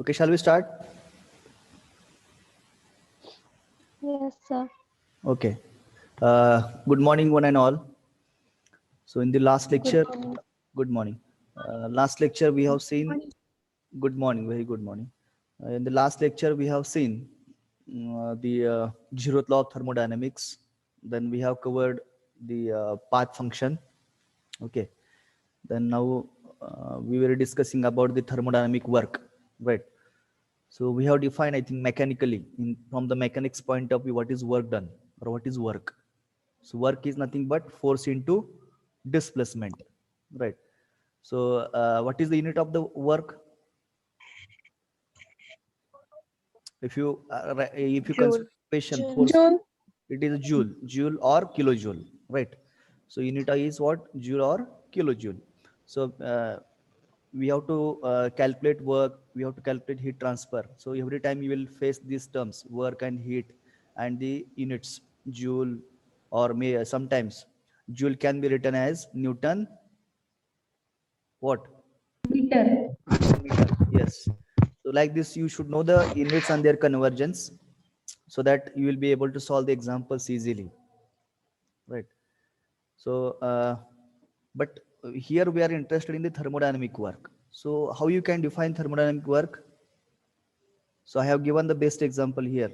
Okay, shall we start? Yes, sir. Okay. Good morning, one and all. So in the last lecture, Good morning. good morning. Last lecture we have seen. Good morning, very good morning. In the last lecture we have seen the zeroth law of thermodynamics. Then we have covered the path function. Okay. Then now we were discussing about the thermodynamic work, right? So we have defined, I think, mechanically, from the mechanics point of view, what is work done or what is work. So work is nothing but force into displacement, right? So what is the unit of the work? If you consider Joule. patient Joule. force, it is joule or kilojoule, right? So unit is what? Joule or kilojoule. So we have to calculate work, we have to calculate heat transfer. So every time you will face these terms, work and heat, and the units, joule, or may sometimes joule can be written as Newton, what? Meter. Newton meter, yes. So like this, you should know the units and their convergence so that you will be able to solve the examples easily, right? So, but here we are interested in the thermodynamic work. So how you can define thermodynamic work? So I have given the best example here,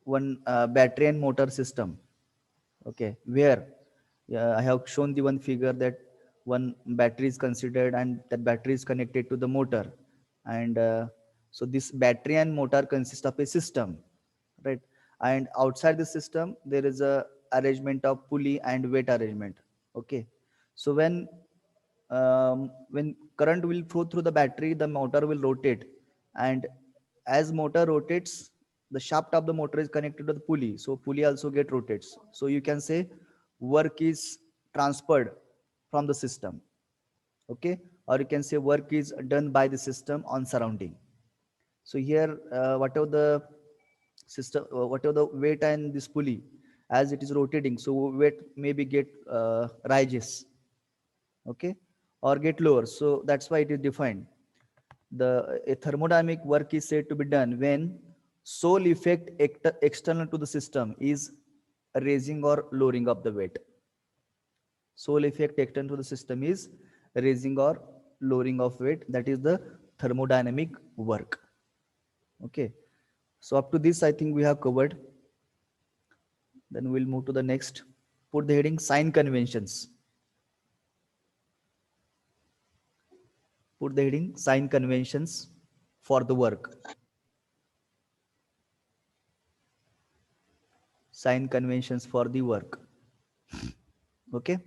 one battery and motor system. Okay, where I have shown the one figure that one battery is considered and that battery is connected to the motor, and so this battery and motor consist of a system, right? And outside the system there is a arrangement of pulley and weight arrangement. Okay, so when current will flow through the battery, the motor will rotate, and as motor rotates, the shaft of the motor is connected to the pulley, so pulley also get rotates. So you can say work is transferred from the system, okay, or you can say work is done by the system on surrounding. So here whatever the system, whatever the weight and this pulley, as it is rotating, so weight maybe get rises, okay, or get lower. So that's why it is defined. The a thermodynamic work is said to be done when sole effect external to the system is raising or lowering of the weight. Sole effect external to the system is raising or lowering of weight. That is the thermodynamic work. Okay. So up to this, I think we have covered. Then we'll move to the next. Put the heading sign conventions. Put the heading sign conventions for the work. Sign conventions for the work. Okay.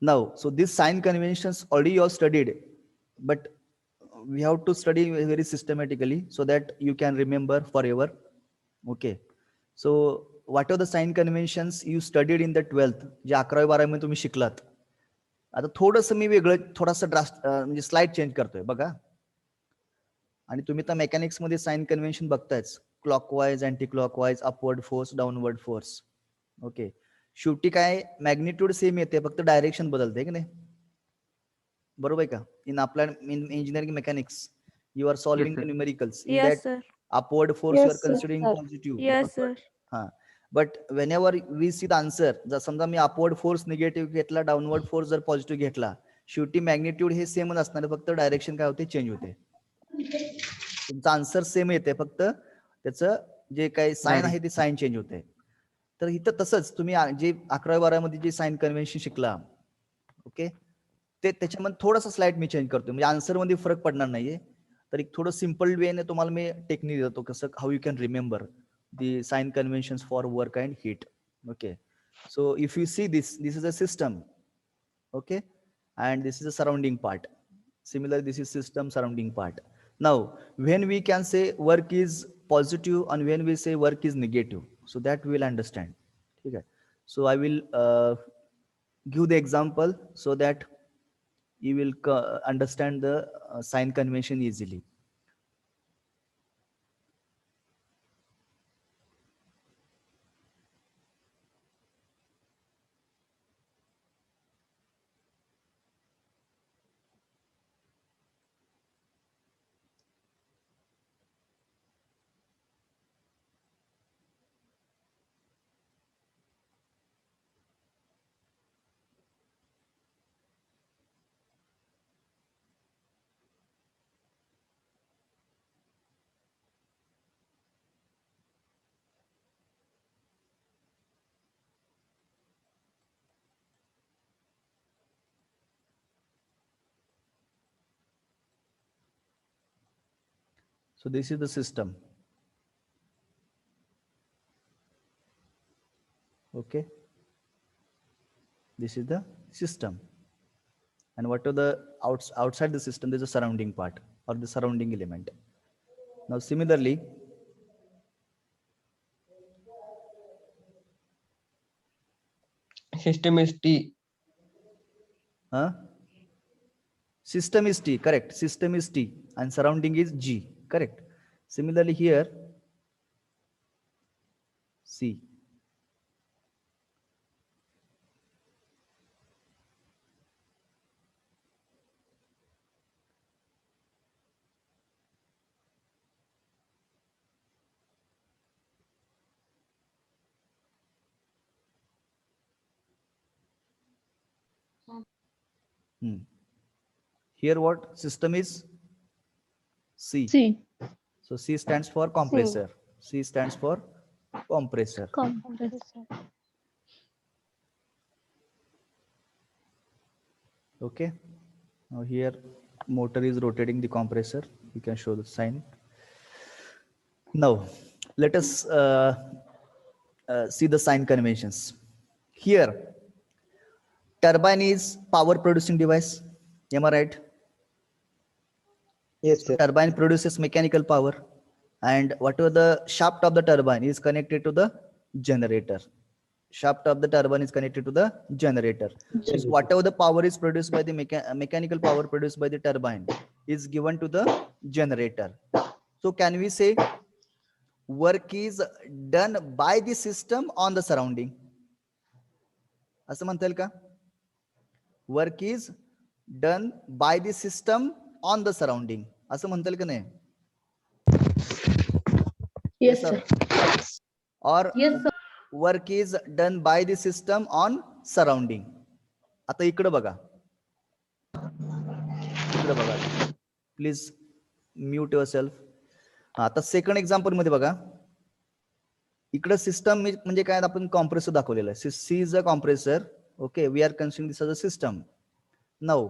Now, so these sign conventions already you have studied, but we have to study very systematically so that you can remember forever. Okay. So what are the sign conventions you studied in the 12th, जे 11वी 12वी तुम्ही शिकलात. आता थोडंसं मी वेगळं थोडासा म्हणजे slide change करतोय बघा. आणि तुम्ही तर मेकॅनिक्स मध्ये साइन कन्व्हेन्शन बघतायच, clockwise, anti clockwise, upward force, downward force. Okay, शेवटी काय मॅग्निट्यूड सेम येते, फक्त डायरेक्शन बदलते की नाही, बरोबर आहे का? इन आपल्या engineering mechanics you are solving the numericals in Yes, that sir. Upward force you are Yes, sir. Considering positive, Yes, बरोबर. sir. हा, but whenever we see the answer, जर समजा मी अपवर्ड फोर्स निगेटिव्ह घेतला, downward force जर positive घेतला, शेवटी magnitude हे सेमच असणार, फक्त डायरेक्शन काय होते, चेंज होते. तुमचा आन्सर सेम येते, फक्त त्याचं जे काही साइन आहे ते साइन चेंज होते. तर इथं तसंच तुम्ही जे 11वी 12वी जे साइन कन्व्हेन्शन शिकला, ओके, ते त्याच्यामध्ये थोडासा स्लाइड मी चेंज करतो, म्हणजे आन्सर मध्ये फरक पडणार नाहीये. तर एक थोडं सिंपल वेने तुम्हाला मी टेक्निक देतो, कसं how you can remember the sign conventions for work and heat. Okay, so if you see this is a system, okay, and this is a surrounding part. Similar, this is system surrounding part. Now when we can say work is positive and when we say work is negative, so that we will understand. Okay, so I will give the example so that you will understand the sign convention easily. So this is the system. Okay. This is the system. And what are the outside the system? There's a surrounding part or the surrounding element. Now similarly, System is T. system is T, correct. System is T and surrounding is G, correct. Similarly here, C. Here what system is? C. C. So C stands for compressor. C stands for compressor. Compressor. Okay. Now here motor is rotating the compressor. You can show the sign. Now let us see the sign conventions. Here turbine is power producing device. Am I right? Yes, sir. Turbine produces mechanical power, and whatever the shaft of the turbine is connected to the generator. Shaft of the turbine is connected to the generator. So whatever the power is produced by the mechanical power produced by the turbine is given to the generator. So can we say work is done by the system on the surrounding? असं म्हणता येईल का? Work is done by the system on the surrounding. असं म्हणता येईल का नाही? Yes, sir. Or Yes, sir. work is done by the system on surrounding. आता इकडे बघा, इकडे बघा, प्लीज म्यूट युअर सेल्फ. आता सेकंड एक्झाम्पल मध्ये बघा, इकडे सिस्टम म्हणजे काय, आपण कॉम्प्रेसर दाखवलेलं आहे. C is a compressor. Okay, we are considering this as a system. Now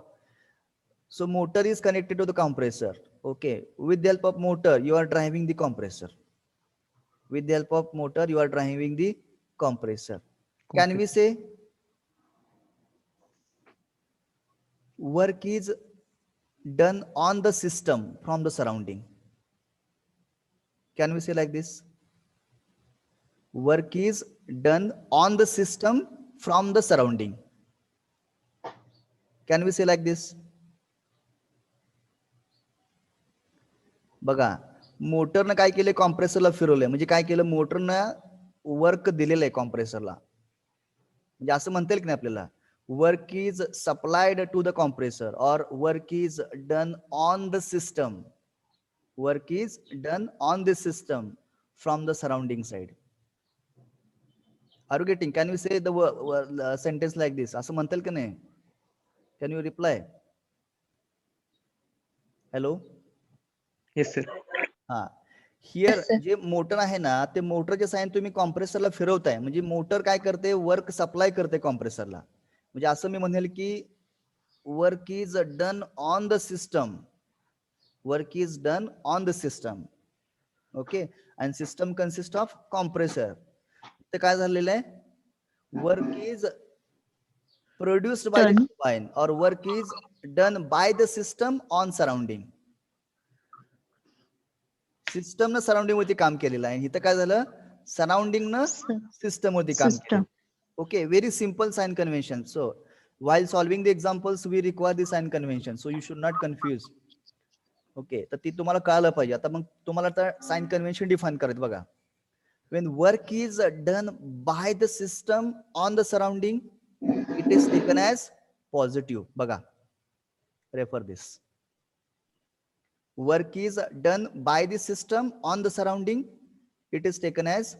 so motor is connected to the compressor. Okay, with the help of motor you are driving the compressor. With the help of motor you are driving the compressor. Can we say work is done on the system from the surrounding? Can we say like this? Work is done on the system from the surrounding. Can we say like this? बघा, मोटरनं काय केलंय, कॉम्प्रेसरला फिरवलंय. म्हणजे काय केलं, मोटरनं work दिलेलं आहे कॉम्प्रेसरला. म्हणजे असं म्हणता येईल की नाही आपल्याला, work is supplied to the compressor और work is done on the system. Work is done on the system from the surrounding side. Are you getting? Can you say the sentence like this? असं म्हणता येईल की नाही? Can you reply? Hello. Yes, sir. हा, here Yes, sir. जे motor आहे ना, ते मोटरचे साइन तुम्ही कॉम्प्रेसरला फिरवताय. म्हणजे मोटर काय करते, वर्क सप्लाय करते कॉम्प्रेसरला. म्हणजे असं मी म्हणेल की work is done on the system. Work is done on the system. Okay, and system consist of compressor. ते काय झालेलं आहे, work is produced by the turbine और work is done by the system on surrounding. System न surrounding वरती काम केलेलं आहे. इथं काय झालं, सराउंडिंग न सिस्टम वरती काम केलं. Okay, very simple sign convention. So while solving the examples we require the sign convention, so you should not confuse. Okay, तर ती तुम्हाला कळायला पाहिजे. आता मग तुम्हाला आता साइन कन्व्हेन्शन डिफाइन करायचं बघा. when work is done by the system on the surrounding it is taken as positive. बघा, refer this. Work is done by the system on the surrounding, it is taken as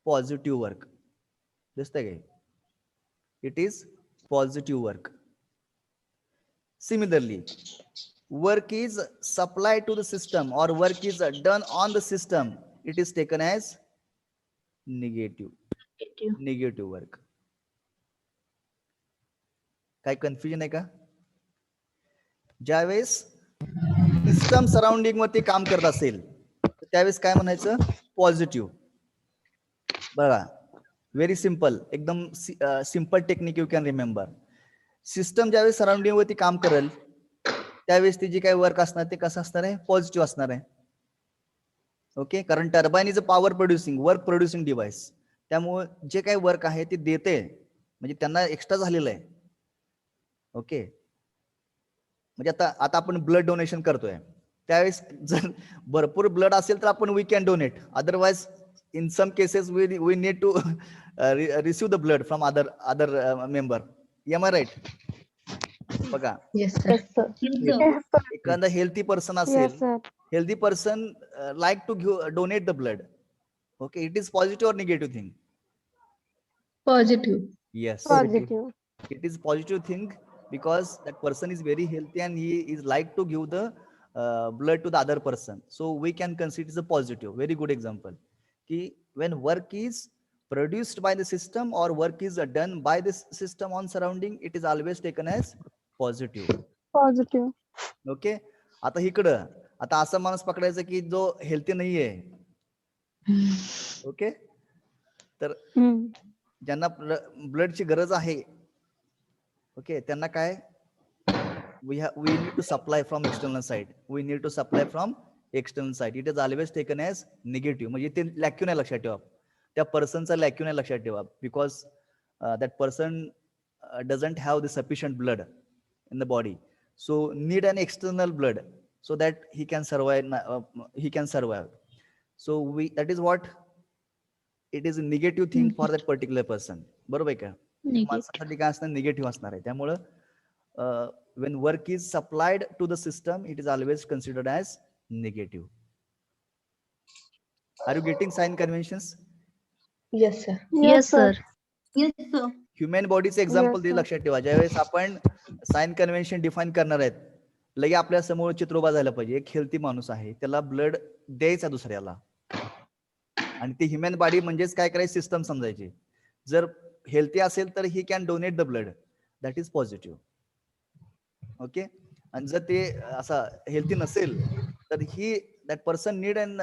positive work. दिसतंय काय? It is positive work. Similarly, work is supplied to the system or work is done on the system, it is taken as negative work. काय confusion आहे का? ज्यावेळेस system surrounding वरती काम करत असेल त्यावेळेस काय म्हणायचं, पॉझिटिव्ह. बघा, व्हेरी सिम्पल, एकदम simple technique you can remember. System ज्यावेळेस सराउंडिंग वरती काम करेल त्यावेळेस ती जी काही वर्क असणार ते कसं असणार आहे, पॉझिटिव्ह असणार आहे. ओके, कारण turbine is a power producing, work producing device. त्यामुळे जे काही वर्क आहे ते देते, म्हणजे त्यांना एक्स्ट्रा झालेलं आहे. ओके, म्हणजे आता आता आपण ब्लड डोनेशन करतोय, त्यावेळेस जर भरपूर ब्लड असेल तर आपण we can donate, otherwise in some cases we need to receive the blood from other member. Am I right? बघा, Yes, sir. Yes, sir. Yes, sir. एखादा हेल्थी पर्सन Yes, असेल, sir. healthy person like to donate the blood. Okay, it is positive or negative thing? Positive. Yes, Positive. it is positive thing, because that person is very healthy and he is like to give the blood to the other person. So we can consider it as a positive. Very good example. Ki when work is produced by the system or work is done by this system on surrounding, it is always taken as positive. Positive. Okay, आता इकडं आता असा माणूस पकडायचा की जो healthy नाहीये. Okay, तर Hmm. ज्यांना ब्लडची गरज आहे, ओके, त्यांना काय, we need to supply from external side. We need to supply from external side. It is always taken as negative. म्हणजे ते लॅक्यून आहे लक्षात ठेवा, त्या पर्सनचा लॅक्यून आहे लक्षात ठेवा, because that person doesn't have the sufficient blood in the body, so need an external blood so that he can survive. So that is what it is a negative thing for that particular person. बरोबर आहे का? माणसासाठी काय असणार, negative असणार आहे. त्यामुळं when work is supplied to the system, it is always considered as negative. Are you getting sign conventions? Yes, sir. Yes, sir. Yes, sir. Human बॉडीचे एक्झाम्पल Yes, ते sir. लक्षात ठेवा. ज्यावेळेस आपण साइन कन्व्हेन्शन डिफाईन करणार आहेत, लगे आपल्या समोर चित्र उभा झालं पाहिजे. एक हेल्थी माणूस आहे, त्याला ब्लड द्यायचा दुसऱ्याला, आणि ते ह्युमन बॉडी म्हणजेच काय करायची, सिस्टम समजायची. जर हेल्थी असेल तर he can donate the blood, that is positive. Okay, आणि जर ते असा हेल्थी नसेल तर that person need an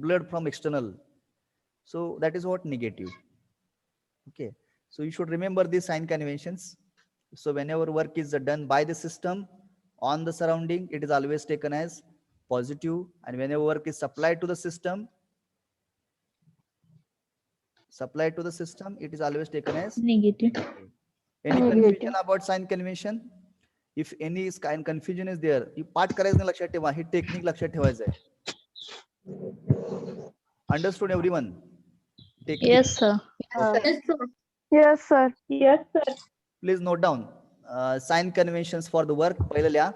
blood from external, so that is what negative. Okay, so you should remember these sign conventions. So whenever work is done by the system on the surrounding, it is always taken as positive, and whenever work is supplied to the system, it is always taken as Negative. Any Negative. confusion about sign convention? If any kind confusion is there, you पाठ करायचं नाही, लक्षात ठेवा, ही technique लक्षात ठेवायचं आहे. Understood everyone? Technique. Yes, sir. Yes, sir. Yes, sir. Yes, sir. Please note down sign conventions for the work. पहिलं लिहा.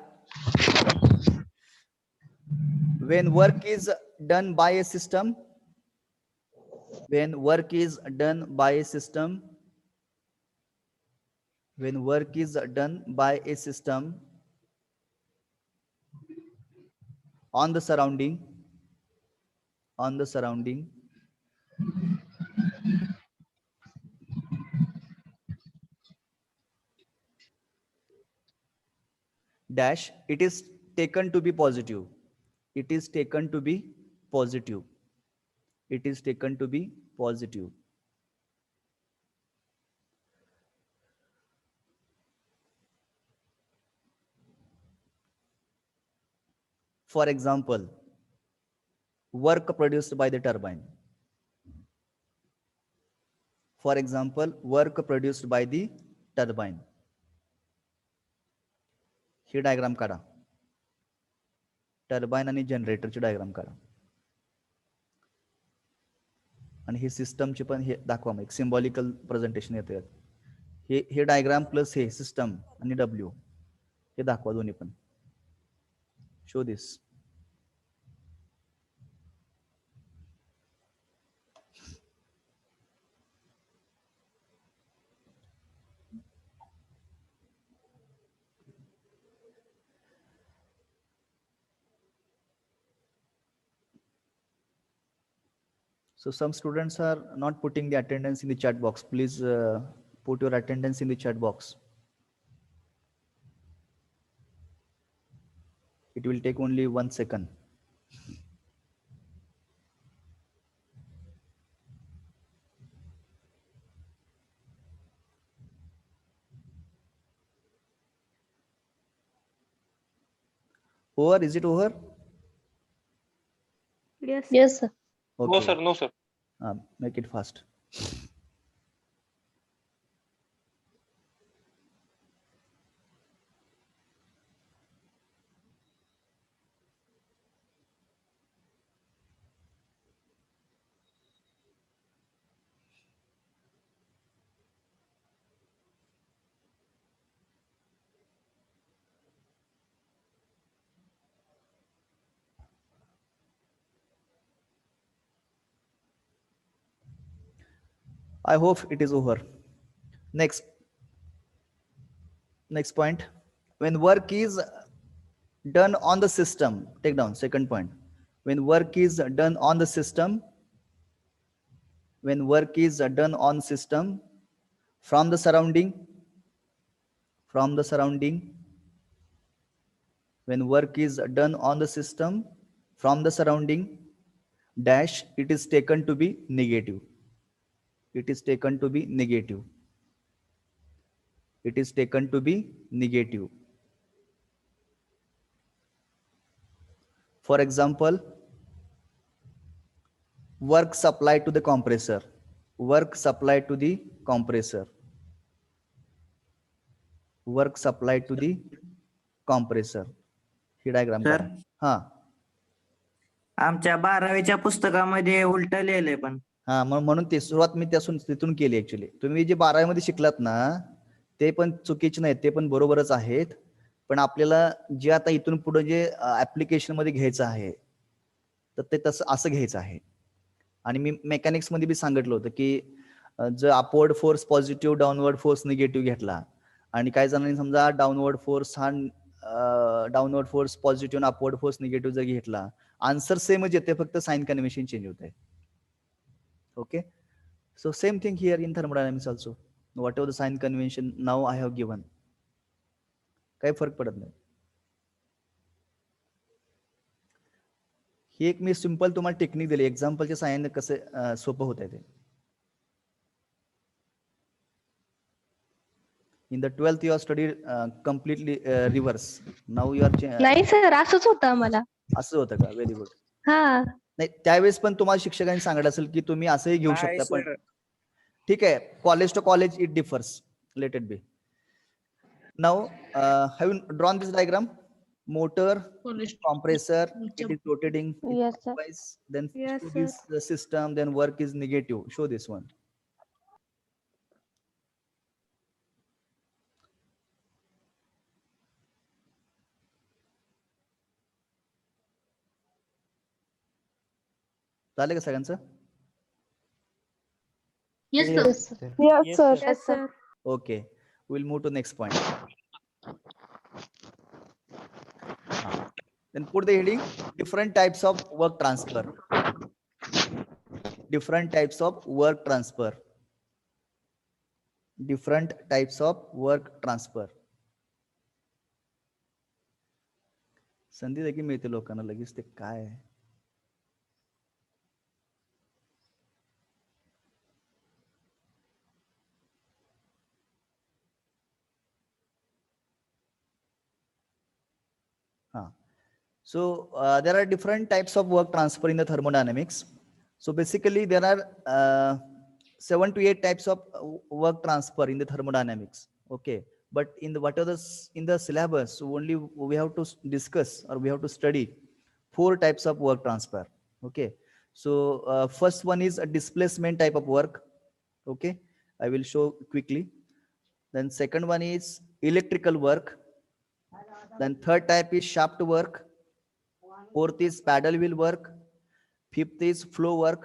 When work is done by a system, when work is done by a system, when work is done by a system on the surrounding, dash, it is taken to be positive. It is taken to be positive. It is taken to be positive. For example, work produced by the turbine. For example, work produced by the turbine. He diagram काढा, turbine आणि जनरेटरची diagram काढा, आणि हे सिस्टमची पण हे दाखवा. मग एक symbolical presentation येते. हे diagram plus हे system आणि डब्ल्यू हे दाखवा, दोन्ही पण. Show this. So some students are not putting the attendance in the chat box. Please put your attendance in the chat box. It will take only 1 second. Over? Is it over? Yes. Yes, sir. Okay. No, sir. No, sir. Make it fast. I hope it is over. Next point. When work is done on the system, take down second point. When work is done on the system, when work is done on system from the surrounding, when work is done on the system from the surrounding dash, it is taken to be negative. It is taken to be negative. It is taken to be negative. For example, work supplied to the compressor. Work supplied to the compressor. Work supplied to the compressor. He diagram Sir? करा. हा आमच्या 12वीच्या पुस्तकामध्ये उलट लिहिलंय पण. हा म्हणून ते सुरुवात मी तिथून केली. ऍक्च्युली तुम्ही जे 12वी मध्ये शिकलात ना ते पण चुकीचे नाहीत, ते पण बरोबरच आहेत. पण आपल्याला जे आता इथून पुढे जे ऍप्लिकेशन मध्ये घ्यायचं आहे तर ते तसं असं घ्यायचं आहे. आणि मी मेकॅनिक्स मध्ये बी सांगितलं होतं की जर upward force positive, downward force negative घेतला आणि काही जणांनी समजा डाऊनवर्ड फोर्स पॉझिटिव्ह आणि अपवर्ड फोर्स निगेटिव्ह जर घेतला, आन्सर सेमच येते, फक्त साइन कन्व्हेन्शन चेंज होत आहे. Okay, so same thing here in thermodynamics also. Whatever the sign convention now I have given, काही फरक पडत नाही. ही एक मी सिंपल तुम्हाला टेक्निक दिली, एक्झाम्पलच्या साहाय्याने कसं सोपं होत आहे ते. In the 12th you have studied completely reverse. Now you are नाही सर, असंच होतं आम्हाला. असं होतं का? Very good. हा नाही त्यावेळेस पण तुम्हाला शिक्षकांनी सांगितलं असेल की तुम्ही असंही घेऊ शकता, पण ठीक आहे, college to college it differs. Let it be. Now have you drawn this diagram? Motor, compressor, it is rotating. Yes, sir. Then Yes, show this the system, then work is negative. Show this one. झालं का सगळ्यांचं? Yes, sir. Yes, sir. Yes, sir. Yes, sir. Okay, we'll move to next point. Then put the heading different types of work transfer. Different types of work transfer. Different types of work transfer. संधी देखील मिळते लोकांना लगेच, ते काय आहे? So there are different types of work transfer in the thermodynamics. So basically there are 7 to 8 types of work transfer in the thermodynamics. Okay, but in the in the syllabus only we have to discuss, or we have to study 4 types of work transfer. Okay, so first one is a displacement type of work. Okay, I will show quickly. Then second one is electrical work. Then third type is shaft work. Fourth is paddle wheel work. Fifth is flow work.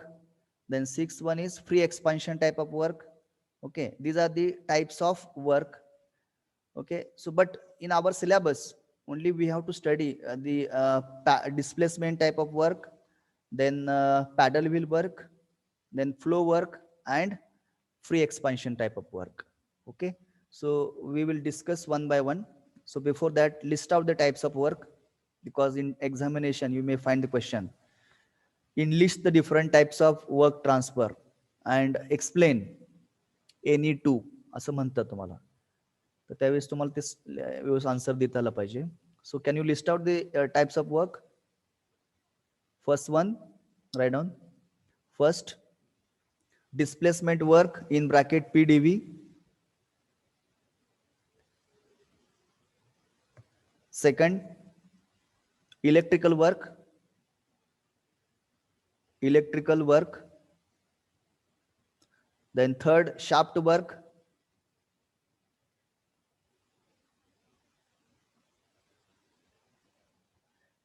Then sixth one is free expansion type of work. Okay, these are the types of work. Okay, so but in our syllabus only we have to study the displacement type of work, then paddle wheel work, then flow work, and free expansion type of work. Okay, so we will discuss one by one. So before that, list out the types of work, because in examination you may find the question. List the different types of work transfer and explain any two असं म्हणतात तुम्हाला, तर त्यावेळेस तुम्हाला ते व्यवस्थित answer देता आला पाहिजे. So can you list out the types of work? First one, write down. First, displacement work in bracket PDV. Second, electrical work. Electrical work. Then third, shaft work.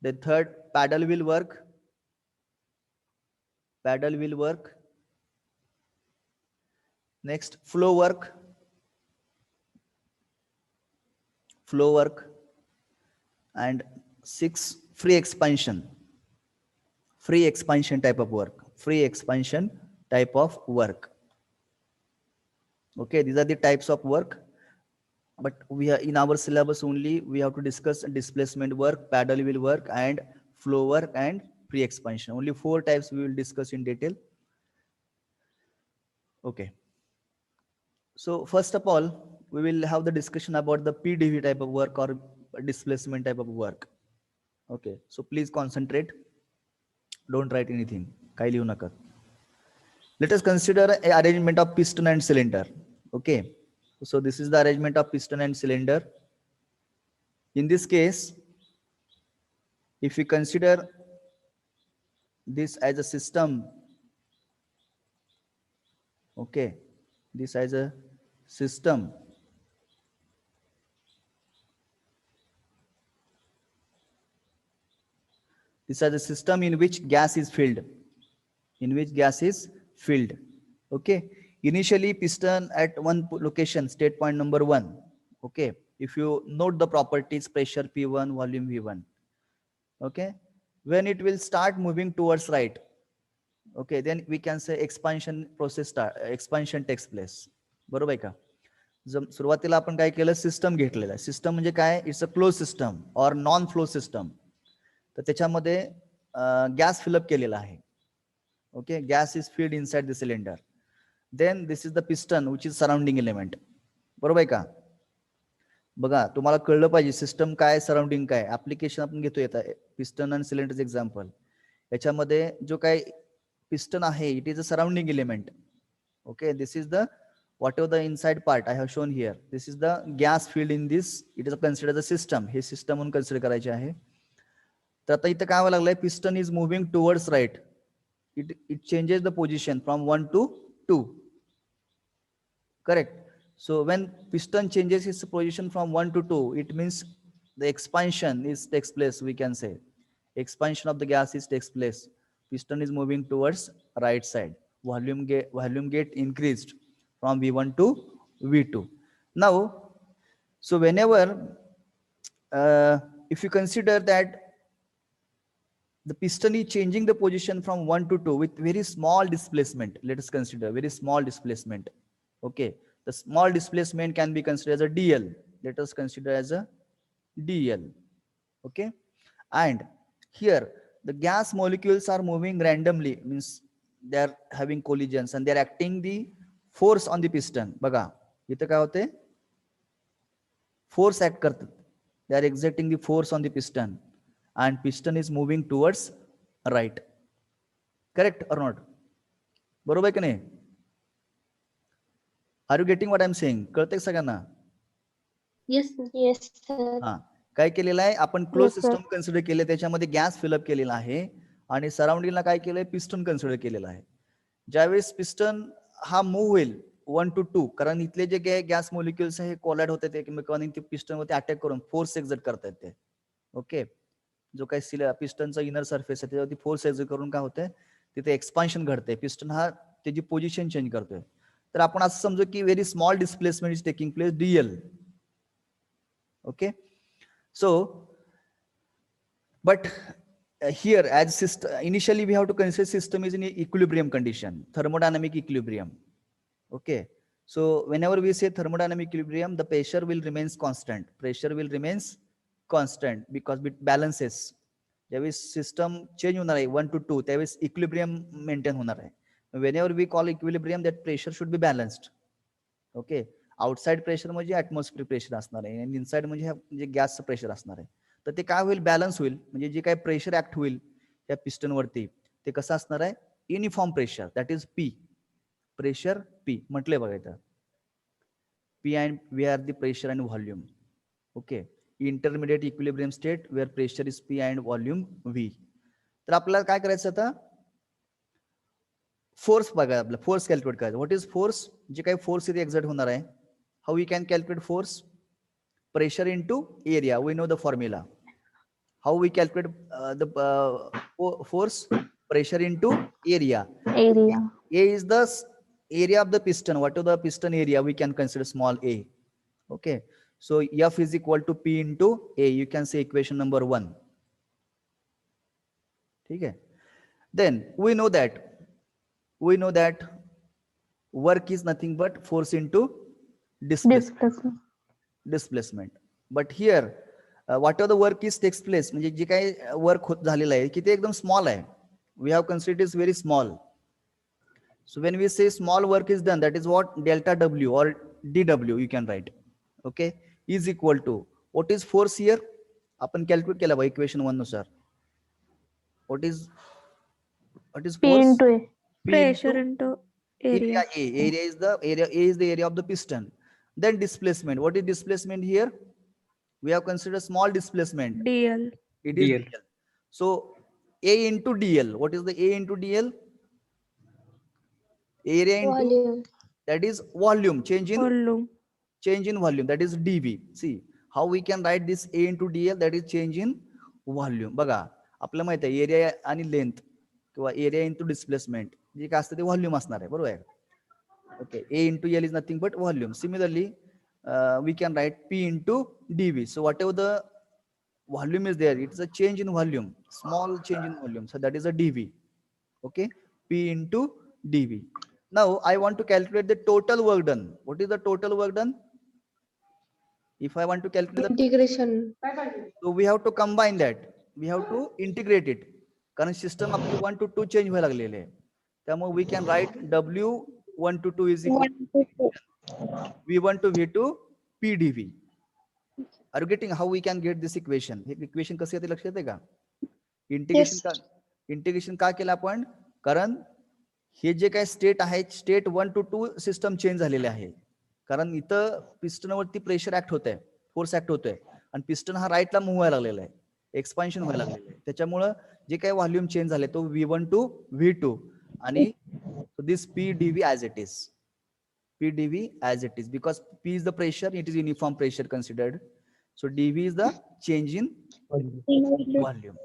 Then third, paddle wheel work. Paddle wheel work. Next, flow work. Flow work. And 6, free expansion. Free expansion type of work. Free expansion type of work. Okay, these are the types of work. But we are in our syllabus only, we have to discuss displacement work, paddle wheel work, and flow work and free expansion. Only 4 types we will discuss in detail. Okay. So first of all, we will have the discussion about the PDV type of work or displacement type of work. Okay. So please concentrate. Don't write anything. Kai lihu naka. Let us consider a arrangement of piston and cylinder. Okay. So this is the arrangement of piston and cylinder. In this case, if we consider this as a system, okay, this as a system, this is a system in which gas is filled, okay. Initially piston at one location, state point number 1, okay. If you note the properties, pressure P1, volume V1, okay. When it will start moving towards right, okay, then we can say expansion takes place. बरोबर आहे का? सुरुवातीला आपण काय केलं, system घेतलेला. System म्हणजे काय, it's a close system or non flow system. तर त्याच्यामध्ये गॅस फिलअप केलेला आहे. Okay, gas is feed inside the cylinder. Then this is the piston which is surrounding element. बरोबर आहे का? बघा, तुम्हाला कळलं पाहिजे सिस्टम काय, सराउंडिंग काय. ऍप्लिकेशन आपण घेतो येत आहे पिस्टन आणि सिलेंडर एक्झाम्पल. याच्यामध्ये जो काय पिस्टन आहे, it is a surrounding element. Okay, this is the whatever the inside part I have shown here. This is the gas filled in this. It is considered the system. हे system म्हणून consider करायचे आहे. तर आता इथं काय व्हायला लागलंय, piston is moving towards right. It changes the position from 1 to 2. Correct. So when piston changes its position from 1 to 2, it means the expansion takes place. We can say expansion of the gas takes place. Piston is moving towards right side. Volume get increased from V1 to V2. Now, so whenever if you consider that the piston is changing the position from 1 to 2 with very small displacement, let us consider very small displacement. Okay, the small displacement can be considered as a DL. Let us consider as a DL. Okay, and here the gas molecules are moving randomly, means they are having collisions and they are acting the force on the piston. बघा इथं काय होते, force act करतात. They are exerting the force on the piston and piston is moving towards right. Correct or not? बरोबर आहे की नाही? Are you getting what I am saying? कळतंय सगळ्यांना? Yes, sir. Yes, sir. हा, काय केलेलं आहे आपण, close Yes, sir. System consider केले, त्याच्यामध्ये गॅस फिलअप केलेला आहे आणि सराउंडिंगला काय केलंय, पिस्टन कन्सिडर केलेलं आहे. ज्यावेळेस पिस्टन हा मूव्ह होईल 1 to 2, कारण इथले जे काही गॅस मॉलिक्युल्स आहे कोलाइड होते, एकमेकांनी ते पिस्टन वरती अटॅक करून फोर्स एक्झर्ट करतात ते. ओके, जो काही पिस्टनचा इनर सरफेस आहे त्याच्यावरती फोर्स एक्झर्ट करून काय होतंय, तिथे एक्सपान्शन घडते. पिस्टन हा त्याची पोझिशन चेंज करतोय. तर आपण असं समजू की very small displacement is taking place, DL. Okay, so but here as system, initially we have to consider system is in equilibrium condition, thermodynamic equilibrium. Okay, so whenever we say thermodynamic equilibrium, the pressure will remains constant. Pressure will remains constant because it balances. ज्यावेळेस system change होणार आहे 1 to 2, त्यावेळेस equilibrium maintain होणार आहे. whenever we call equilibrium, that pressure should be balanced. Okay, outside pressure म्हणजे atmosphere pressure असणार आहे आणि इनसाइड म्हणजे गॅसचं प्रेशर असणार आहे. तर ते काय होईल, बॅलन्स होईल. म्हणजे जे काही प्रेशर ऍक्ट होईल या पिस्टन वरती ते कसं असणार आहे, uniform pressure, that is P. Pressure P म्हटलंय बघा इथं, P and we are the pressure and volume. Okay, intermediate equilibrium state where pressure is P and volume V. तर आपल्याला काय करायचं आता, फोर्स बघा, आपला फोर्स कॅल्क्युलेट करायचा. व्हॉट इज फोर्स, जे काही फोर्स इथे एक्झर्ट होणार आहे. How we can calculate force, pressure into area, we know the formula. How we calculate the force, pressure into area. Area. A is the area of the piston. Whatever the piston area, we can consider small a. Okay, so F is equal to P into A. You can say equation number 1. Okay, then we know that work is nothing but force into displacement. But here whatever the work is takes place, म्हणजे जे काही work होत झालेलं आहे की ते एकदम small आहे. We have considered is very small. So when we say small work is done, that is what delta W or dW you can write. Okay, is equal to what is force here, आपण calculate केला बा equation 1 नुसार. What is P force? into A. P Pressure into into area. A. Area is the area. A is the area of the piston. Then displacement. What is displacement here? We have considered small displacement. DL. It is DL. DL. So A into DL. What is the A into DL? Area into, Volume. that is volume. Change in Volume. volume. That is dV. See how we can write this A into DL. That is change in volume. बघा आपल्याला माहित आहे area आणि length किंवा area into displacement जे काय असतं ते volume असणार आहे, बरोबर आहे. Okay, A into L is nothing but volume. Similarly, we can write P into dV. So whatever the volume is there, it is a change in volume, small change in volume. So that is a dV. Okay, P into dV. Now I want to calculate the total work done. What is the total work done? If I want to calculate the, Integration. so we have to combine that. We have to integrate it. कारण system आपली 1 to 2 change व्हायला लागलेले आहे. त्यामुळे we can write W1 to 2 is equal to V1 to V2 PdV. Are you getting how we can get this equation? हे equation कसं येते लक्षात येते का? इंटिग्रेशन का केलं आपण, कारण हे जे काय स्टेट आहे, स्टेट 1 to 2 सिस्टम चेंज झालेले आहे. कारण इथं पिस्टनवरती प्रेशर ऍक्ट होत आहे, फोर्स ऍक्ट होतोय आणि पिस्टन हा राईटला मूव्ह व्हायला लागलेला आहे, एक्सपान्शन व्हायला लागलेलं आहे. त्याच्यामुळं जे काही व्हॉल्यूम चेंज झाले तो V1 to V2 आणि this PdV as it is. PdV as it is, because P is the pressure, it is uniform pressure considered. So dV is the change in volume.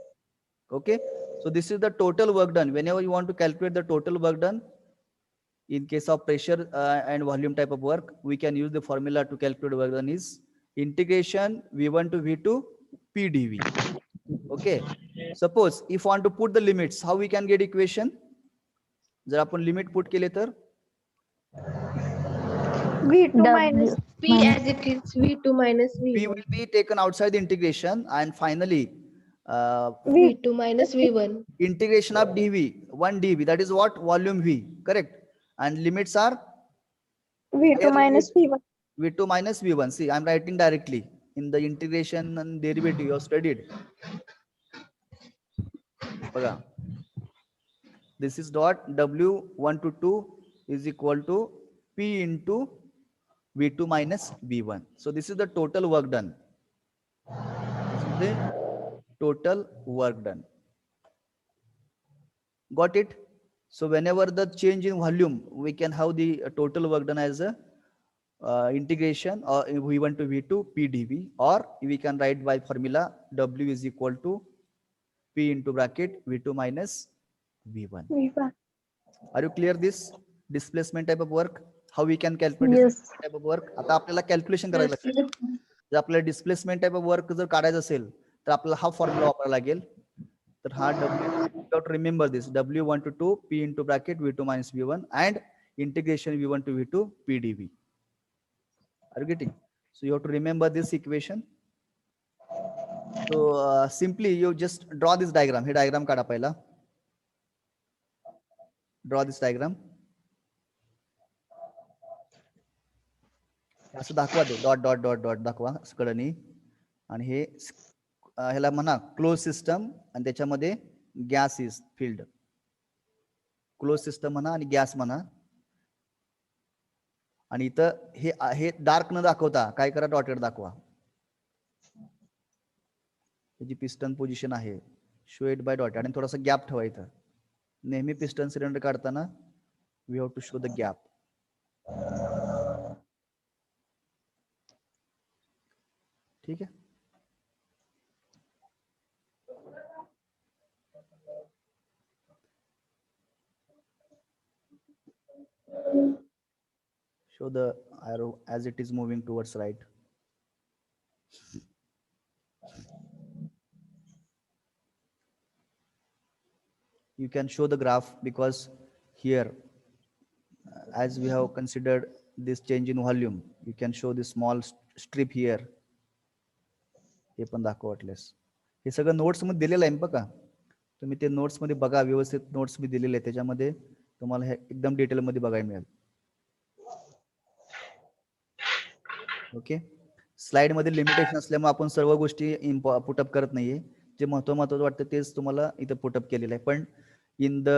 Okay, so this is the total work done. Whenever you want to calculate the total work done in case of pressure and volume type of work, we can use the formula to calculate work done is integration V1 to V2 PdV. Okay, suppose if you want to put the limits, how we can get equation? जर आपण limit put केले तर V2 W minus P minus- as it is V2 minus P V1. will be taken outside the integration and finally V2 minus V1. integration of dV, 1 dV, that is what volume V, correct? And limits are V2 minus V1. V2 minus V1. See, I'm writing directly in the integration and derivative you have studied. बघा, this is dot W1 to 2 is equal to P into V2 minus V1. So this is the total work done. This is the total work done. Got it? So whenever the change in volume, we can have the total work done as a integration or V1 to V2 PdV, or we can write by formula W is equal to P into bracket V2 minus V1. V1. Are you clear this displacement type of work? How we can calculate Yes. displacement type of work? आता आपल्याला calculation करायला लागेल. जर आपल्याला displacement type of work जर काढायचं असेल तर आपल्याला हा फॉर्म्युला वापरायला लागेल. तर हा W, remember this W1 to 2 P into bracket V2 minus V1 and integration V1 to V2 PdV. Are you getting? So you have to remember this equation. So simply you just draw this diagram. हे diagram काढा पहिला. Draw this diagram. असं दाखवा ते dot dot dot dot दाखवा कडनी आणि हे ह्याला म्हणा क्लोज सिस्टम आणि त्याच्यामध्ये gas is filled. Close system म्हणा आणि गॅस म्हणा. आणि इथं हे डार्क न दाखवता काय करा, डॉटेड दाखवा. त्याची पिस्टन पोझिशन आहे, शो इट बाय डॉटेड. आणि थोडासा गॅप ठेवायचा. नेहमी पिस्टन सिलेंडर काढताना we have to show the gap. ठीक आहे. Show the arrow as it is moving towards right. You can show the graph because here, as we have considered this change in volume, you can show this small strip here. हे पण दाखव wattless. हे सगळं notes मध्ये दिलेलं आहे बघा. तुम्ही ते notes मध्ये बघा, व्यवस्थित नोट्स मी दिलेले आहे, त्याच्यामध्ये तुम्हाला हे एकदम डिटेल मध्ये बघायला मिळेल. ओके. स्लाइड मध्ये लिमिटेशन असल्यामुळे आपण सर्व गोष्टी पुटअप करत नाहीये. जे महत्वाचं वाटतं तेच तुम्हाला इथं पुटअप केलेलं आहे. पण in the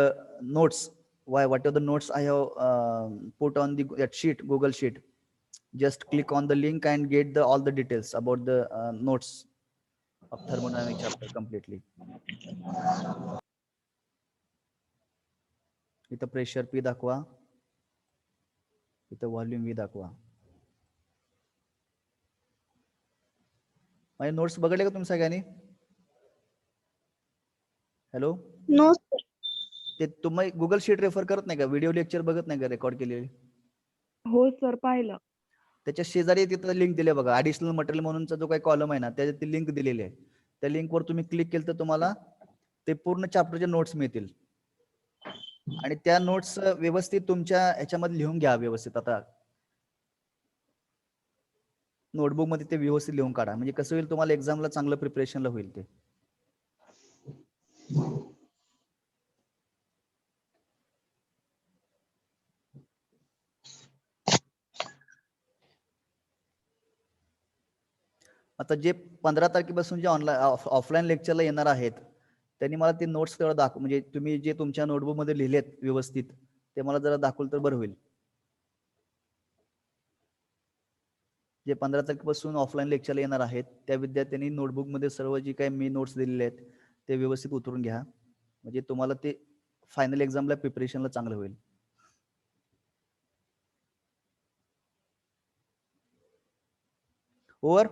notes, what are the notes I have put on that sheet, Google sheet, just click on the link and get all the details about the notes of thermodynamic chapter completely. इथं pressure P दाखवा, इथं volume V दाखवा. माझे notes बघितले का तुम्ही सगळ्यांनी? Hello. No ते तुम्ही गुगल शीट रेफर करत नाही का? व्हिडिओ लेक्चर बघत नाही का रेकॉर्ड केलेले? हो सर, पाहिलं. त्याच्या शेजारी तिथं लिंक दिले बघा, ऍडिशनल मटेरियल म्हणूनचा जो काही कॉलम आहे ना, त्याच्यात ती लिंक दिलेली आहे. त्या लिंकवर तुम्ही क्लिक केलं तर तुम्हाला ते पूर्ण चॅप्टरचे नोट्स मिळतील. आणि त्या नोट्स व्यवस्थित तुमच्या ह्याच्यामध्ये लिहून घ्या व्यवस्थित. आता नोटबुक मध्ये ते व्यवस्थित लिहून काढा, म्हणजे कसं होईल तुम्हाला एक्झामला चांगलं प्रिपरेशनला होईल ते. आता जे 15 तारखेपासून जे ऑनलाईन ऑफलाईन लेक्चरला येणार आहेत, त्यांनी मला ते नोट्स तेवढं दाखव, म्हणजे तुम्ही जे तुमच्या नोटबुक मध्ये लिहिलेत व्यवस्थित ते मला जरा दाखवलं तर बरं होईल. जे 15 तारखेपासून ऑफलाईन लेक्चरला येणार आहेत त्या विद्यार्थ्यांनी नोटबुक मध्ये सर्व जी काही मी नोट्स दिलेले आहेत ते व्यवस्थित उतरून घ्या, म्हणजे तुम्हाला ते फायनल एक्झामला प्रिपरेशनला चांगलं होईल. Over.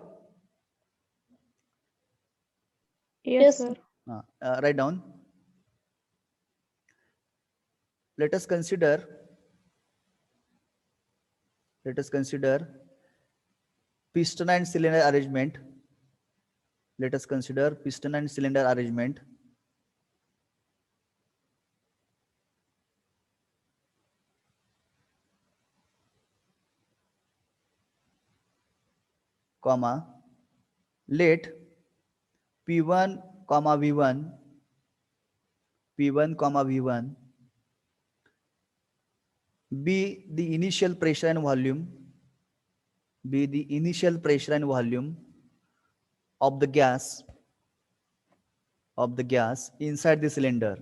Yes sir. Write down. Let us consider piston and cylinder arrangement. Let us consider piston and cylinder arrangement. Comma, let P1, V1 be the initial pressure and volume of the gas inside the cylinder,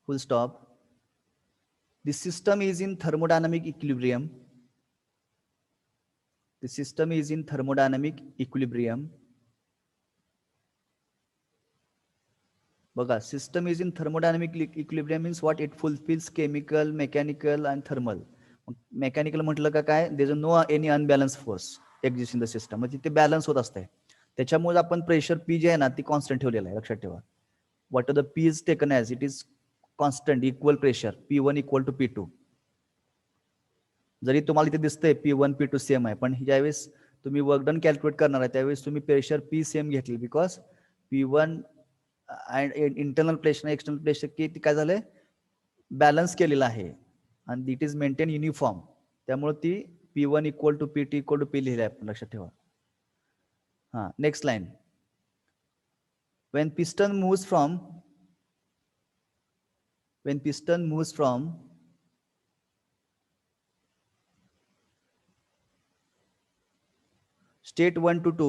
full stop. The system is in thermodynamic equilibrium. बघा, system is in thermodynamic equilibrium means what? It fulfills chemical, mechanical and thermal. Mechanical म्हटलं का काय? There is no any unbalance force exist in the system, म्हणजे ते balance होत असते. त्याच्यामुळे आपण प्रेशर पी जे आहे ना ती कॉन्स्टंट ठेवलेलं आहे, लक्षात ठेवा. What are the P is taken as it is constant, equal pressure P1 equal to P2. जरी तुम्हाला इथे दिसतंय P1 P2 सेम आहे, पण ज्यावेळेस तुम्ही वर्क डन कॅल्क्युलेट करणार आहे त्यावेळेस तुम्ही प्रेशर P सेम घेतली, because P1 and internal pressure external pressure की काय झालंय बॅलन्स केलेलं आहे आणि इट इज मेंटेन युनिफॉर्म. त्यामुळे ती P1 equal to P2 equal to P लिहिलंय आपण, लक्षात ठेवा. हा, next line. when piston moves from state 1 to 2,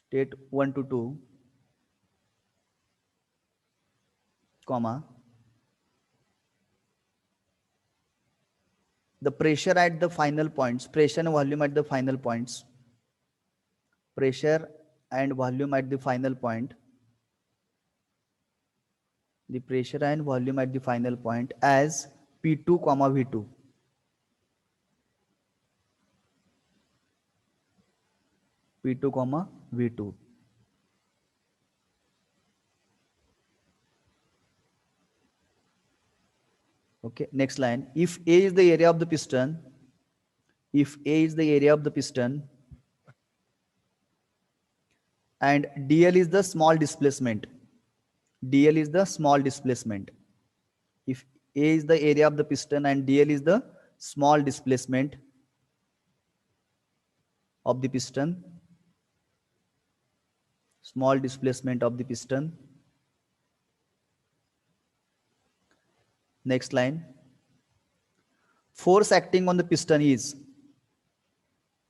state 1 to 2, comma, the pressure at the final points, pressure and volume at the final points, pressure and volume at the final point, the pressure and volume at the final point as P2 comma V2. P2 comma V2. Okay, next line. If A is the area of the piston, if A is the area of the piston and dl is the small displacement, dl is the small displacement. If A is the area of the piston and dl is the small displacement of the piston, small displacement of the piston. Next line. Force acting on the piston is,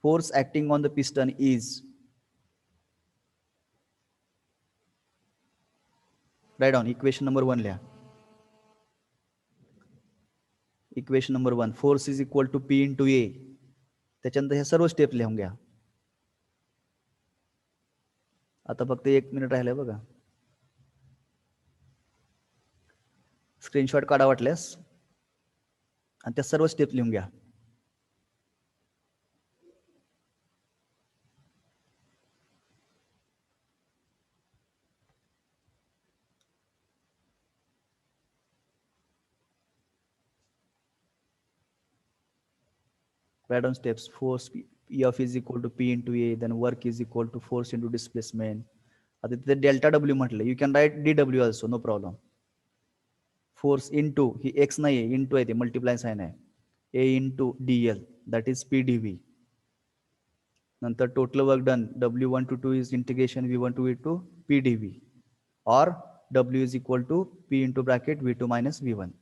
force acting on the piston is, write down equation number 1 लिहा. Equation number 1, force is equal to P into A. त्याच्यानंतर हे सर्व step लिहून घ्या. आता फक्त 1 minute राहिलंय बघा. Screenshot काढा वाटल्यास आणि त्या सर्व स्टेप लिहून घ्या. Write down steps. Force F is equal to P into A, then work is equal to force into displacement. आता तिथे delta W म्हटलं, you can write dW also, no problem. Force into, he x नाही आहे, into आहे ते, multiply sign आहे. A into dl, that is PdV. नंतर total work done, W1 to 2 is integration V1 to V2 PdV, or W is equal to P into bracket V2 minus V1.